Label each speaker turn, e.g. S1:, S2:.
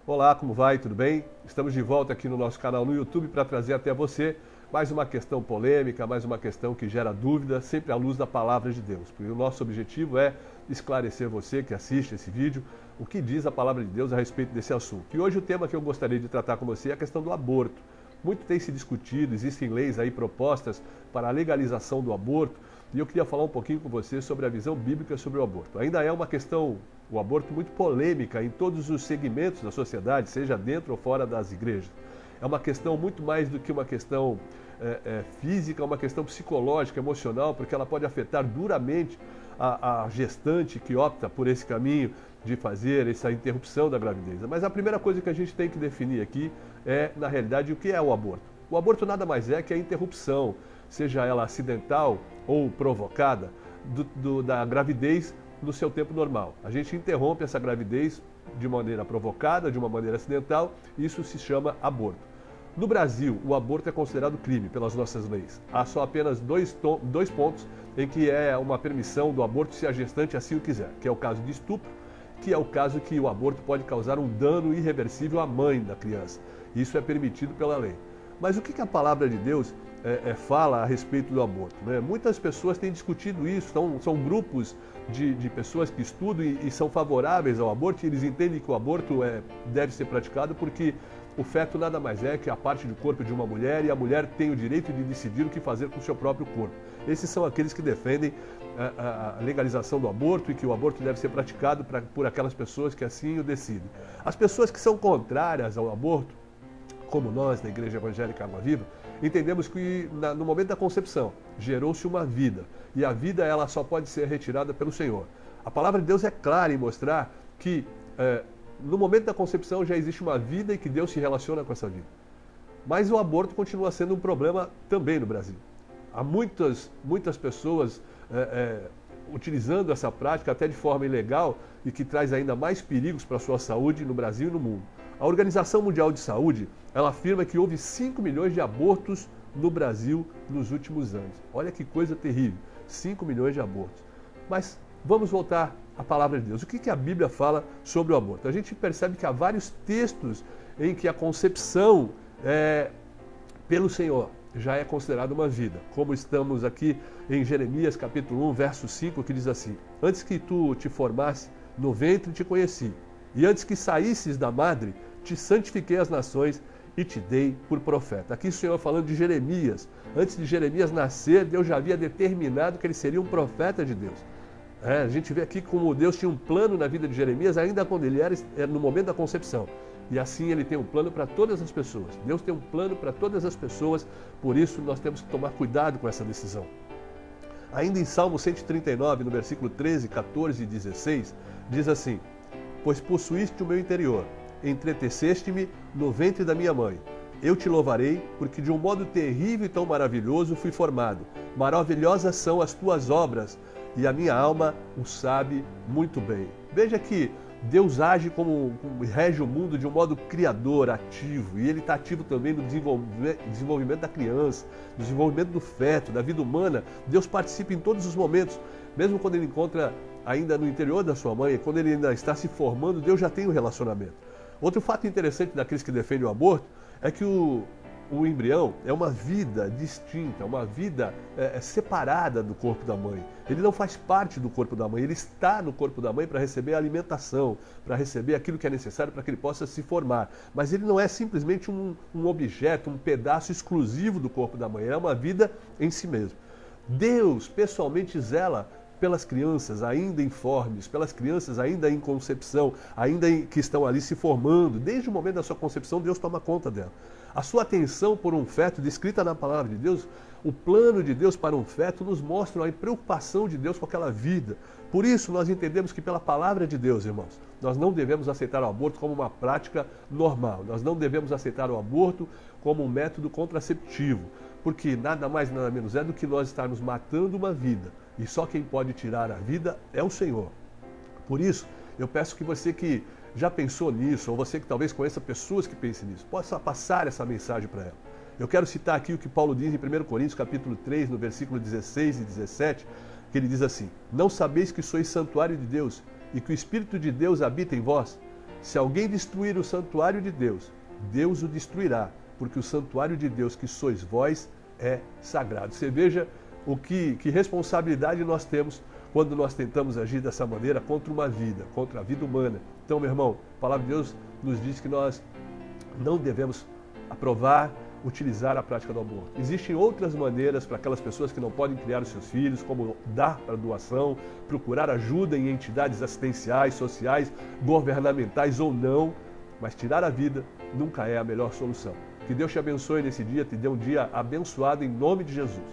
S1: Olá, como vai? Tudo bem? Estamos de volta aqui no nosso canal no YouTube para trazer até você mais uma questão polêmica, mais uma questão que gera dúvida, sempre à luz da palavra de Deus. Porque o nosso objetivo é esclarecer você que assiste esse vídeo, o que diz a palavra de Deus a respeito desse assunto. E hoje o tema que eu gostaria de tratar com você é a questão do aborto. Muito tem se discutido, existem leis aí propostas para a legalização do aborto, e eu queria falar um pouquinho com você sobre a visão bíblica sobre o aborto. Ainda é uma questão, o aborto, muito polêmica em todos os segmentos da sociedade, seja dentro ou fora das igrejas. É uma questão muito mais do que uma questão física, é uma questão psicológica, emocional, porque ela pode afetar duramente a gestante que opta por esse caminho de fazer essa interrupção da gravidez. Mas a primeira coisa que a gente tem que definir aqui é, na realidade, o que é o aborto. O aborto nada mais é que a interrupção, seja ela acidental ou provocada, da gravidez no seu tempo normal. A gente interrompe essa gravidez de maneira provocada, de uma maneira acidental, e isso se chama aborto. No Brasil, o aborto é considerado crime pelas nossas leis. Há só apenas dois pontos em que é uma permissão do aborto se a gestante assim o quiser, que é o caso de estupro, que é o caso que o aborto pode causar um dano irreversível à mãe da criança. Isso é permitido pela lei. Mas o que a palavra de Deus fala a respeito do aborto, né? Muitas pessoas têm discutido isso, são grupos de pessoas que estudam e são favoráveis ao aborto, e eles entendem que o aborto deve ser praticado porque o feto nada mais é que a parte do corpo de uma mulher, e a mulher tem o direito de decidir o que fazer com o seu próprio corpo. Esses são aqueles que defendem a legalização do aborto e que o aborto deve ser praticado por aquelas pessoas que assim o decidem. As pessoas que são contrárias ao aborto, como nós, da Igreja Evangélica Água Viva, entendemos que no momento da concepção gerou-se uma vida, e a vida ela só pode ser retirada pelo Senhor. A palavra de Deus é clara em mostrar que no momento da concepção já existe uma vida e que Deus se relaciona com essa vida. Mas o aborto continua sendo um problema também no Brasil. Há muitas pessoas utilizando essa prática até de forma ilegal e que traz ainda mais perigos para a sua saúde no Brasil e no mundo. A Organização Mundial de Saúde, ela afirma que houve 5 milhões de abortos no Brasil nos últimos anos. Olha que coisa terrível, 5 milhões de abortos. Mas vamos voltar à palavra de Deus. O que a Bíblia fala sobre o aborto? A gente percebe que há vários textos em que a concepção pelo Senhor já é considerada uma vida. Como estamos aqui em Jeremias capítulo 1, verso 5, que diz assim: antes que tu te formasse no ventre te conheci, e antes que saísses da madre te santifiquei as nações e te dei por profeta. Aqui o Senhor falando de Jeremias. Antes de Jeremias nascer, Deus já havia determinado que ele seria um profeta de Deus. A gente vê aqui como Deus tinha um plano na vida de Jeremias, ainda quando ele era no momento da concepção. E assim ele tem um plano para todas as pessoas. Deus tem um plano para todas as pessoas, por isso nós temos que tomar cuidado com essa decisão. Ainda em Salmo 139, no versículo 13, 14 e 16, diz assim: pois possuíste o meu interior, entreteceste-me no ventre da minha mãe. Eu te louvarei, porque de um modo terrível e tão maravilhoso fui formado. Maravilhosas são as tuas obras, e a minha alma o sabe muito bem. Veja que Deus age como rege o mundo de um modo criador, ativo, e Ele está ativo também no desenvolvimento da criança, no desenvolvimento do feto, da vida humana. Deus participa em todos os momentos, mesmo quando Ele encontra ainda no interior da sua mãe, quando Ele ainda está se formando, Deus já tem um relacionamento. Outro fato interessante daqueles que defendem o aborto é que o embrião é uma vida distinta, uma vida separada do corpo da mãe. Ele não faz parte do corpo da mãe, ele está no corpo da mãe para receber alimentação, para receber aquilo que é necessário para que ele possa se formar. Mas ele não é simplesmente um objeto, um pedaço exclusivo do corpo da mãe, é uma vida em si mesmo. Deus pessoalmente zela pelas crianças ainda informes, pelas crianças ainda em concepção, que estão ali se formando. Desde o momento da sua concepção, Deus toma conta dela. A sua atenção por um feto, descrita na palavra de Deus, o plano de Deus para um feto nos mostra a preocupação de Deus com aquela vida. Por isso, nós entendemos que pela palavra de Deus, irmãos, nós não devemos aceitar o aborto como uma prática normal. Nós não devemos aceitar o aborto como um método contraceptivo, porque nada mais, nada menos é do que nós estarmos matando uma vida. E só quem pode tirar a vida é o Senhor. Por isso, eu peço que você que já pensou nisso, ou você que talvez conheça pessoas que pensem nisso, possa passar essa mensagem para ela. Eu quero citar aqui o que Paulo diz em 1 Coríntios capítulo 3, no versículo 16 e 17, que ele diz assim: não sabeis que sois santuário de Deus e que o Espírito de Deus habita em vós? Se alguém destruir o santuário de Deus, Deus o destruirá, porque o santuário de Deus que sois vós é sagrado. Você veja que responsabilidade nós temos quando nós tentamos agir dessa maneira contra uma vida, contra a vida humana. Então, meu irmão, a palavra de Deus nos diz que nós não devemos aprovar, utilizar a prática do aborto. Existem outras maneiras para aquelas pessoas que não podem criar os seus filhos, como dar para doação, procurar ajuda em entidades assistenciais, sociais, governamentais ou não, mas tirar a vida nunca é a melhor solução. Que Deus te abençoe nesse dia, te dê um dia abençoado em nome de Jesus.